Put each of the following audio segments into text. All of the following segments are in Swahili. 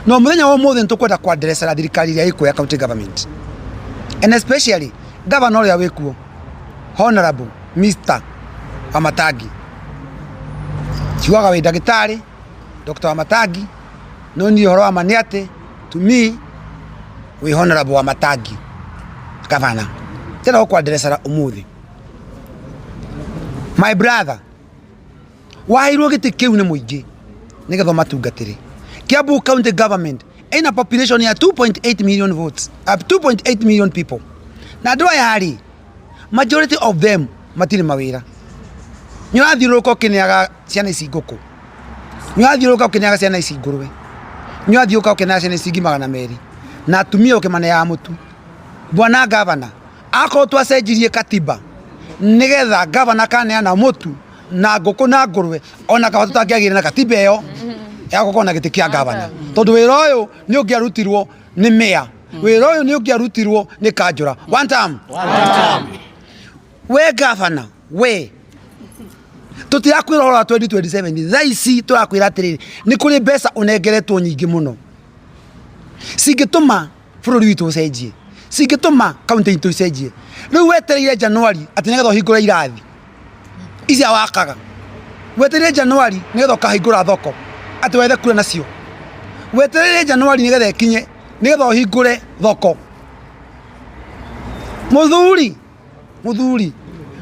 no muthenya wa mothe ntukwenda kwa address la thirikari ya iko ya county government, and especially governor ya wekuo Honorable Mr. Wamatangi. Chiwaga we dagitari Dr. Wamatangi no ni horo amaniate to me we Honorable Wamatangi governor tena kwa address la umuthi. My brother, wahirwo gite kiu ni muingi nigetho matungatire. Kiambu County Government ina population ya 2.8 million votes, 2.8 million people. Na ndo yari majority of them matire mawira. Nyathiroko kiniaga ciana ici nguku. Nyathiroko kiniaga ciana ici ngurwe. Nyathiroko kiniaga ciana ici ngimagana meri. Na atumia ukimane ya mutu. Bwana governor, ako twacenjirie katiba nigetha governor kaneana mutu na nguku na ngurwe ona kaba tutakiagire na katiba iyo ya gukona giti kia governor, tondu wira uyu ni ungiarutirwo ni mayor, wira uyu ni ungiarutirwo ni kanjura. One time we governor we tutirakwirora 2027 thaici turakwira atiriri ni kuri mbeca unengeretwo nyingi muno singituma bururi witu ucenjie, singituma county itu ucenjie. Riu wetereire January ati nigetho hingura irathi icia wakaga, wetereire January nigetho kahingura thoko ati wethe kura nacio, wetereire January nigetha ikinye nigetho hingure thoko. Muthuri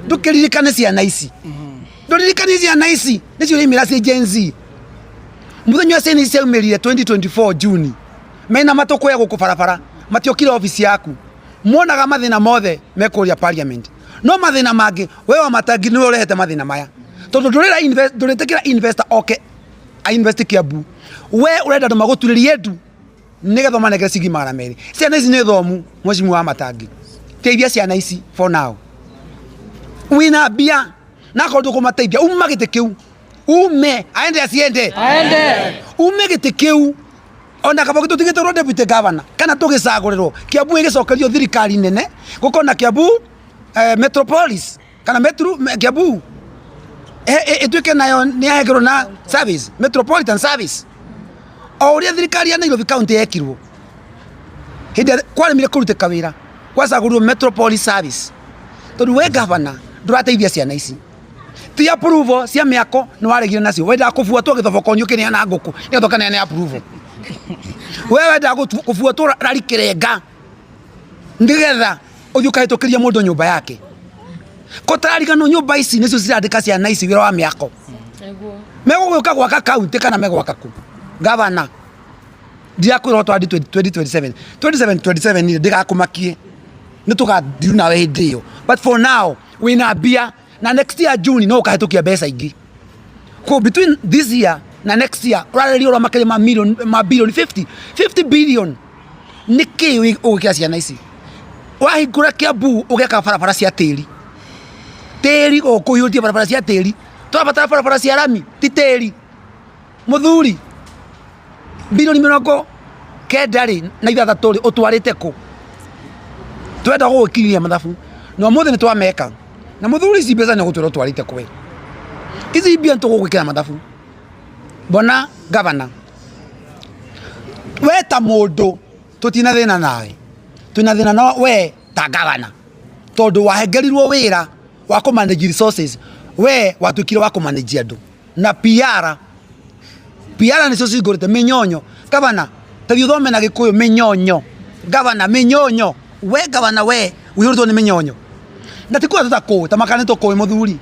ndukiririkane ciana ici, nduririkane ciana ici nicio imira cia Gen Z. Muthenya wa ciana ici umirire 2024 June mena matokoya guku barabara matiokire office yaku, muonaga mathina mothe mekuria parliament, no mathina mangi we Wamatangi ni urehete mathina maya tondu nduritekira investor oke a invest Kiambu. We urenda ndo maguturirie ndu nigetho manegere cigimara meri. Ciana ici ni thomu Mheshimiwa Wamatangi, teithia ciana ici for now. Wina bia na kondu kumateithia uma gite kiu ume aende asiende ume gite kiu ona kabo tutigite deputy governor kana tugicagurirwo Kiambu igicokerio thirikari nene gukona Kiambu metropolis kana metro Kiambu etuike nayo ni ahegero na service metropolitan service auria thirikari ya Nairobi county yekirwo hindi kwarimire kuruteka wira gwacagurwo metropolis service tondu we governor ndurateithia ciana ici ti approval cia miako ni waregire nacio wenda kubuatwo githoboko nyukini na nguku ni thokana ni approval wewe wenda kubuatwo rarikirenga ndigetha uthiukahitukiria mundu nyumba yake kotararigano nyumba ici nicio cirandika ciana ici wira wa miako megugwika gwaka county kana megwaka ku governor ndiakwira twandi 2027 ni ndigakumakie ni tugathiru nawe hindi iyo, but for now we na bia na next year June no ukahitukia mbeca ingi ko between this year na next year urareri ura makali ma billion 50 billion niki ugikia ciana ici wahingura Kiambu ugeka barabara cia tiri okuyutia barabara cia tiri twabatara barabara cia rami ti tiri. Muthuri bilioni 90 na ithathatũ utwarite ku twenda gukiria mathabu no mothe ni twameka na muthuri ici mbeca ni gutwira utwarite ku we ici bia ntugugikira mathabu. Bona governor we ta mundu tutina thina nawe tuna thina no we ta governor tondu wahengerirwo wira wa kumanage resources we watukire wa kumanage andu na PR ni sosi gorete menyonyo governor tathi uthome na Gikuyu menyonyo governor menyonyo we governor we wihurutwo ni menyonyo na tikwa tutako tamakane toko muthuri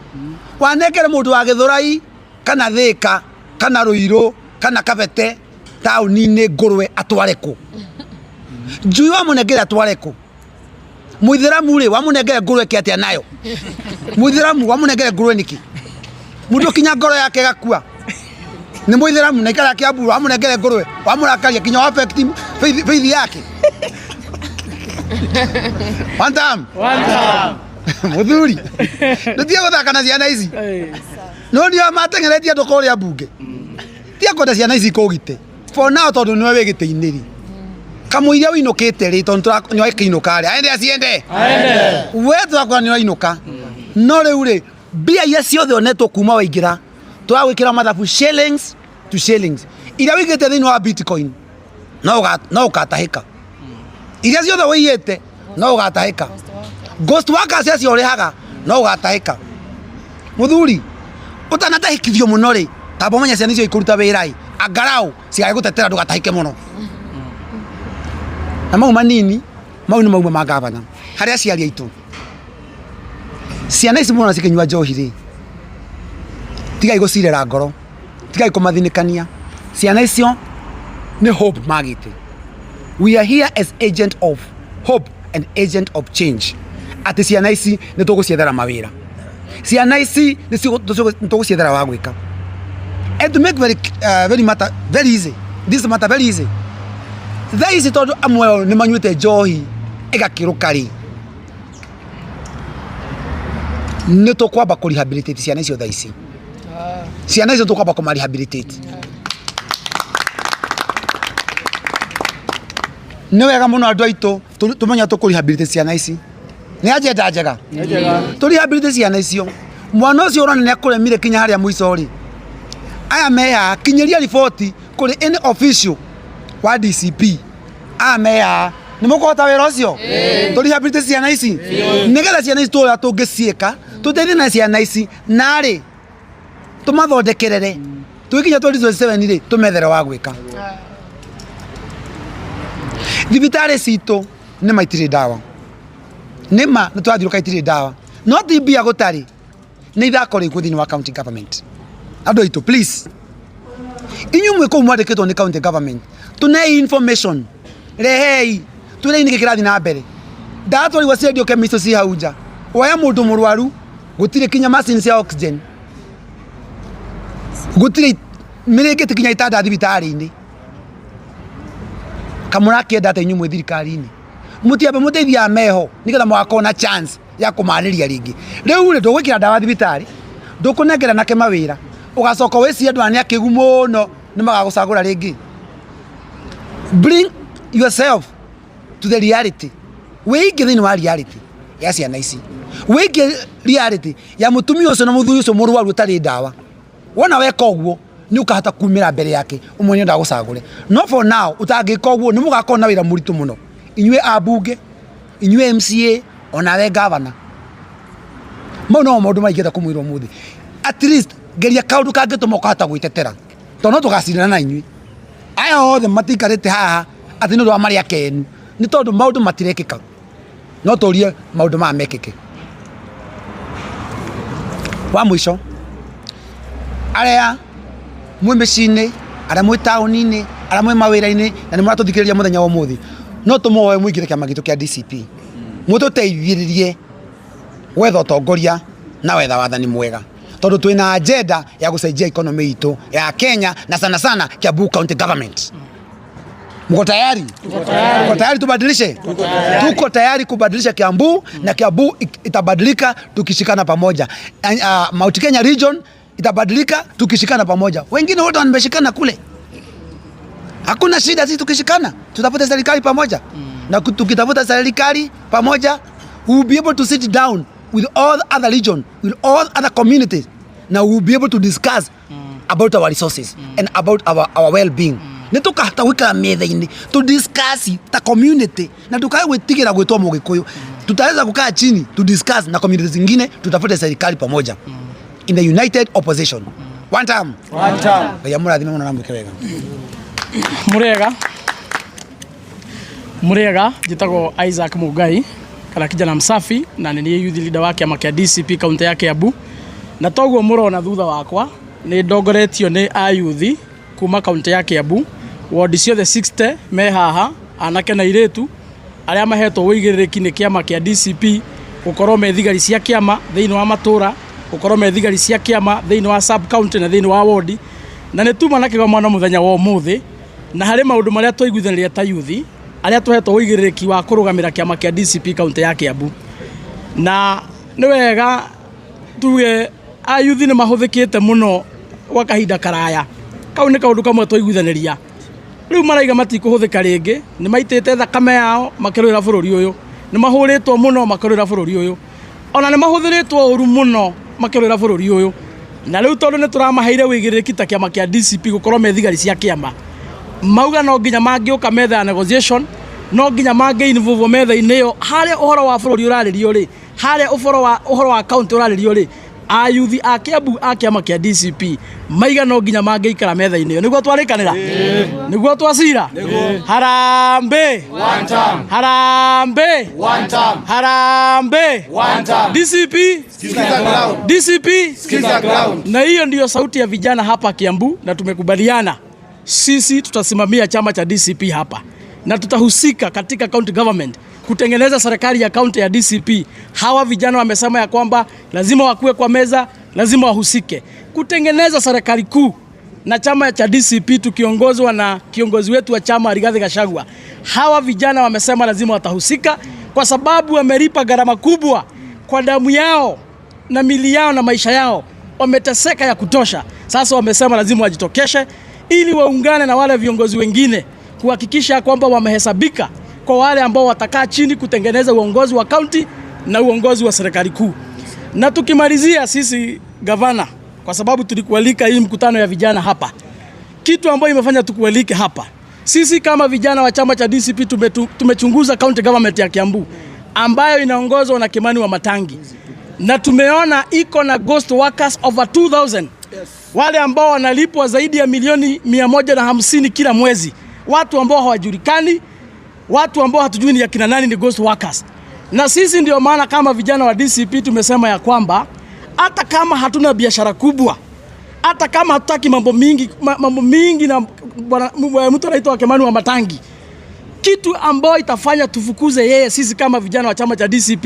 wanekere mundu wa Githurai kana Thika kana Ruiru kana Kabete tauni-ini ngurwe atware ku njui wa munengere atware ku muithiramu ri wa munengere ngurwe kiatia nayo muithiramu wa munengere ngurwe niki mundu kinya ngoro yake gakua ni muithiramu na ikara Kiambu wa munengere ngurwe wa murakaria kinya wa faith yake one time muthuri ndio guthaka na ciana ici no ndio matengeretie ndukoria bunge tia kwenda ciana ici kugite for now tondu niwe wigite-iniri kamuiria winukite ri tondu nyoe kiinuka ri aende asiende we twakwa ni inuka no riu ri bia ia ciothe onetwo kuma waingira twagwikira mathabu shillings to shillings ira wigite thini wa Bitcoin no ukatahika iria ciothe wiyete no ugatahika ghost workers acio urehaga no ugatahika muthuri utanatahikithio muno ri tabo menya ciana icio ikuruta wira angarau cigae gutetera ndugatahike muno na mau manini mau ni mauma magavana haria ciaria itu ciana ici muno cikinywa njohi ri tigai gucirera ngoro tigai kumathinikania ciana icio ni hope magite we are here as agent of hope and agent of change ati ciana ici ni tuguciethera mawira ciana ici ni tuguciethera wa gwika and to make very easy this matter very easy there is todo amwe ni manyuite njohi igakirukari ni tukwamba ku rehabilitate ciana icio thaici ciana icio tukwamba ku rehabilitate ni wega muno andu aitu tumenya tu ku rehabilitate ciana ici ni agenda njega tu rehabilitate ciana icio mwana ucio urone ni akuremire kinya haria muico ri aya meya kinyeria ripoti kuri any official wa DCP ameya ni mukota wira ucio tu rehabilitate ciana ici nigetha ciana ici tuya tungicieka tuteithie na ciana ici nari tumathondekerere twikinya 2027 ri tumethere wa gwika thibitari citu ni maitire dawa nima nitwathiruka itire dawa no tibia gutari ni ithako ri kuthini wa county government ando itu please inyu mwe ko mwandikitwo ni county government tune information rehei tune ni kirathi na mbere datori wa radio chemist si hauja oya mundu murwaru gutire kinya machine cia oxygen gutire mirigiti kinya itada thibitari ini kamura kienda ta inyu mwe thirikari-ini mutiambe muteithia meho nigetha mwakona chance ya kumariria ringi riu ri ndugwikira ndawa thibitari ndukunengera nake mawira ugacoka weci andu ani akigu muno ni magagucagura ringi bring yourself to the reality wiki thini wa reality ya ciana ici wiki reality ya mutumia ucio na muthuri ucio murwaru utari ndawa wona weka uguo ni ukahata kumira mbere yake umwenye ndagucagure no for now utangika uguo ni mugakona wira muritu muno inywe abunge inywe MCA ona we governor mono maundu maigeta kumwirwo muthi at least geria kaundu kangituma ukahata gwitetera tono tugacirana na inywe aya othe matikarite haha ati ni ndwa maria kenu ni tondu maundu matirekika no turie maundu ma mekike wa mwisho aria mwe mecine aria mwe tauni-ini aria mwe mawira-ini na ni muratuthikiriria muthenya wa muthi no tumoe mwingire kiama gitu kia DCP mututeithiririe wetha utongoria na wetha wathani mwega tondu twina agenda ya gucenjia economy itu ya Kenya na sana sana Kiambu County Government. Mko tayari? Tuko tayari tubadilishe? Tuko tayari kubadilisha Kiambu na Kiambu itabadilika tukishikana pamoja. Mount Kenya region itabadilika tukishikana pamoja. Wengine wote wameshikana kule. Hakuna shida, sisi tukishikana tutafuta serikali pamoja. Na tukitafuta serikali pamoja, we will be able to sit down with all the other region, with all other communities. Now we will be able to discuss about our resources and about our well-being. Nitukahata wikara metha-ini to discuss the community na tukae gwitigira gwitwa Mugikuyu. Tutaweza kukaa chini to discuss na communities zingine, tutafute serikali pamoja in the united opposition. One time. Ya murathime muno nambuke wega. Murega jitagwo Isaac Mugai kana kijana msafi na ni youth leader wake ama kia DCP kaunti ya Kiambu na toguo murona thutha wakwa ni ndongoretio ni ayuthi kuma kaunti ya Kiambu ward ciothe 60 me haha anake na iretu aria mahetwo wigiriki ni kiama kia DCP gukorwo me thigari cia kiama thiini wa matura gukorwo me thigari cia kiama thiini wa sub county na thiini wa ward na ni tuma na kigoma na muthenya wa umuthi na hari maundu maria twaiguithaniria ta yuthi aria tuhetwo wigiriki wa kurugamira kiama kia DCP kaunti ya Kiambu na ni wega tuge ayuthi ni mahuthikite muno gwa kahinda karaya kau ni kaundu kamwe twaiguithaniria riu maraiga matikuhuthika ringi ni maitite thakame yao makirwira bururi uyu ni mahuritwo muno makirwira bururi uyu ona ni mahuthiritwo uru muno makirwira bururi uyu na riu tondu ni turamaheire wigiriki ta kiama kia DCP gukorwo me thigari cia kiama mauga no nginya mangĩũka metha ya negotiation, no nginya mangĩ-involve metha-inĩ ĩyo harĩa ũhoro wa bũrũri ũrarĩrio rĩ, harĩa ũhoro wa county ũrarĩrio rĩ, ayuthi a Kiambu a kĩama kĩa DCP maiga no nginya mangĩikara metha-inĩ ĩyo nĩguo twarĩkanĩra, nĩguo twacira. Harambee one time, harambee one time, harambee one time. DCP sikiza ground, DCP sikiza ground. Na hiyo ndio sauti ya vijana hapa Kiambu, na tumekubaliana sisi tutasimamia chama cha DCP hapa na tutahusika katika county government kutengeneza serikali ya county ya DCP. Hawa vijana wamesema ya kwamba lazima wakuwe kwa meza, lazima wahusike kutengeneza serikali kuu na chama cha DCP tukiongozwa na kiongozi wetu wa chama Rigathi Gachagua. Hawa vijana wamesema lazima watahusika kwa sababu wamelipa gharama kubwa kwa damu yao na mili yao na maisha yao, wameteseka ya kutosha. Sasa wamesema lazima wajitokeshe ili waungane na wale viongozi wengine kuhakikisha kwamba wamehesabika kwa wale ambao watakaa chini kutengeneza uongozi wa county na uongozi wa serikali kuu. Na tukimalizia sisi gavana, kwa sababu tulikualika hii mkutano ya vijana hapa, kitu ambayo imefanya tukualike hapa, sisi kama vijana wa chama cha DCP tumechunguza county government ya Kiambu ambayo inaongozwa na Kimani Wamatangi, na tumeona iko na ghost workers over 2000, wale ambao wanalipwa zaidi ya milioni 150 kila mwezi, watu ambao hawajulikani, watu ambao hatujui ni akina nani, ni ghost workers. Na sisi ndio maana kama vijana wa DCP tumesema ya kwamba hata kama hatuna biashara kubwa, hata kama hatutaki mambo mingi na mtu anaitwa Kimani Wamatangi, kitu ambao itafanya tufukuze yeye sisi kama vijana wa chama cha DCP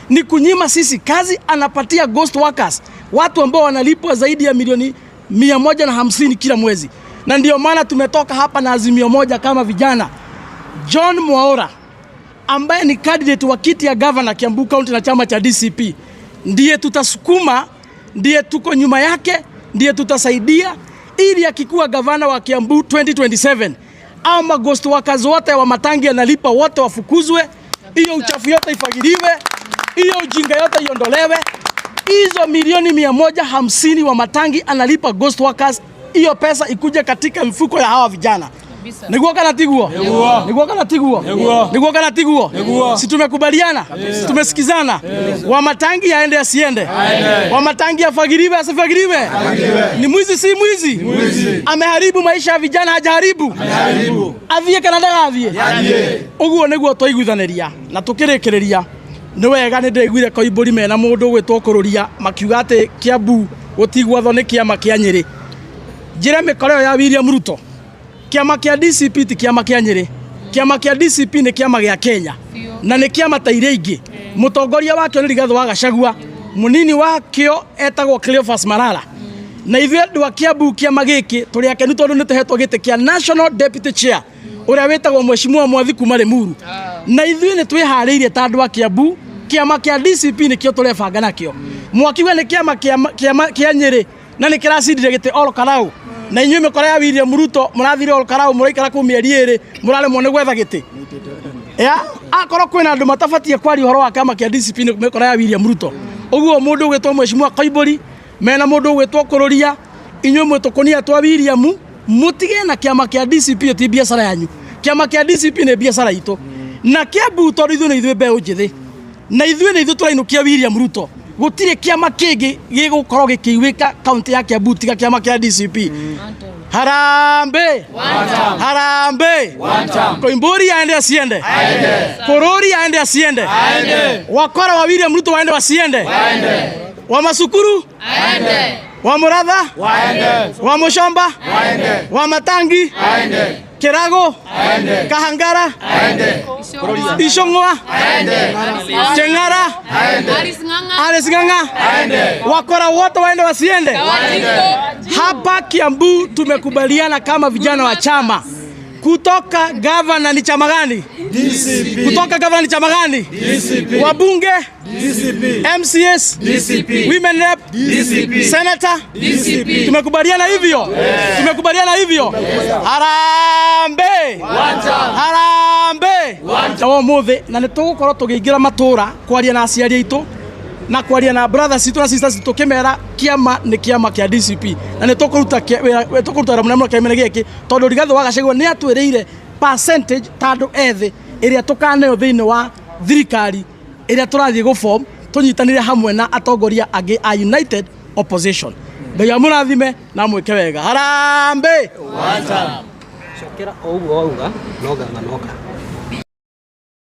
ni kunyima sisi kazi. Anapatia ghost workers, watu ambao wanalipwa zaidi ya milioni 150 kila mwezi. Na ndio maana tumetoka hapa na azimio moja kama vijana. John Mwaura ambaye ni candidate wa kiti ya governor Kiambu County na chama cha DCP ndiye tutasukuma, ndiye tuko nyuma yake, ndiye tutasaidia ili akikuwa governor wa Kiambu 2027 ama ghost workers wote wa Matangi analipa wote wafukuzwe, hiyo uchafu yote ifagiliwe, hiyo ujinga yote iondolewe, hizo milioni 150 wa Matangi analipa ghost workers, hiyo pesa ikuje katika mfuko ya hawa vijana. Niguo kana tiguo? Niguo kana tiguo? Niguo kana tiguo? Si tumekubaliana? Tumesikizana? Wamatangi aende asiende? Wamatangi afagiliwe asifagiliwe? Ni mwizi si mwizi? Ameharibu maisha ya vijana hajaharibu? Athiye kana ndagathiye? Uguo niguo twaiguithaniria na tukirekereria. Ni wega ni ndeiguire Koimburi mena mundu gwitwo kururia makiuga ati Kiambu gutigwathwo ni kiama kia Nyeri. Njire mikoreo ya William Ruto, kiama kia DCP ti kiama kia Nyeri, kiama kia DCP ni kiama gia Kenya na ni kiama ta iria ingi. Mutongoria wake ni Rigathi wa Gachagua, munini wakio etagwo Cleophas Malala. Na ithuĩ andũ a Kiambu kiama gĩkĩ tũrĩ akenu tondũ nĩ tũhetwo gĩtĩ kia National Deputy Chair ũrĩa wĩtagwo Mheshimiwa Mwathĩku Marĩmuru. Na ithuĩ nĩ twĩharĩirie ta andũ a Kiambu, kiama kia DCP nĩkĩo tũrebanga nakĩo. Mwakiuga nĩ kiama kia Nyeri na nĩ kĩracindire gĩtĩ Ol Kalou, na inyuĩ mĩkora ya William Ruto mũrathire Ol Kalou mũraikara kũu mĩeri ĩrĩ mũraremwo nĩ gwetha gĩtĩ. Akorwo kwĩna andũ matabatie kwaria ũhoro wa kiama kia DCP nĩ mĩkora ya William Ruto. Ũguo mũndũ ũgwĩtwo Mheshimiwa Koimburi mena mũndũ ũgwĩtwo Kururia, inyuĩ mwĩtũkũnia twa William mutige na kiama kia DCP ti biacara yanyu. Kiama kia DCP nĩ biacara itũ. Na Kiambu tondũ ithuĩ nĩ ithuĩ mbeũ njĩthĩ, na ithuĩ nĩ ithuĩ tũrainũkia William Ruto. Gũtirĩ kiama kĩngĩ gĩgũkorwo gĩkĩiguĩka kaunti ya Kiambu tiga kiama kia DCP. Harambee! Harambee! Koimburi aende asiende? Kururia aende asiende? Wakora wa William Ruto waende wasiende? Wa Masukuru? Aende. Wa Muratha? Waende. Wa Mushamba? Waende. Wa Matangi? Aende. Kirago? Aende. Kahangara? Aende. Ishongwa? Aende. Chengara? Aende. Arisng'ang'a? Aende. Wakora wote waende wasiende? Hapa Kiambu tumekubaliana kama vijana wa chama. Kutoka governor ni chama gani? DCP. Kutoka governor ni chama gani? DCP. Wabunge? DCP. MCS? DCP. Women rep? DCP. Senator? DCP. Tumekubaliana hivyo? Tumekubaliana hivyo? Harambee! Harambee! Tawo muthe na nitugukorwo tugiingira matura kwaria na aciari aitu na kwaria na brothers citu na sisters tukimera kiama ni kiama kia DCP na ni tukuruta ramuna kiama giki tondu Rigathi wa Gachagua ni atwiriire percentage tandu ethi iria tukaneo thiini wa thirikari iria turathie go form tunyitanire hamwe na atongoria angi a United Opposition. Ngai amurathime na mwike wega. Harambe. Shokera ouga noga.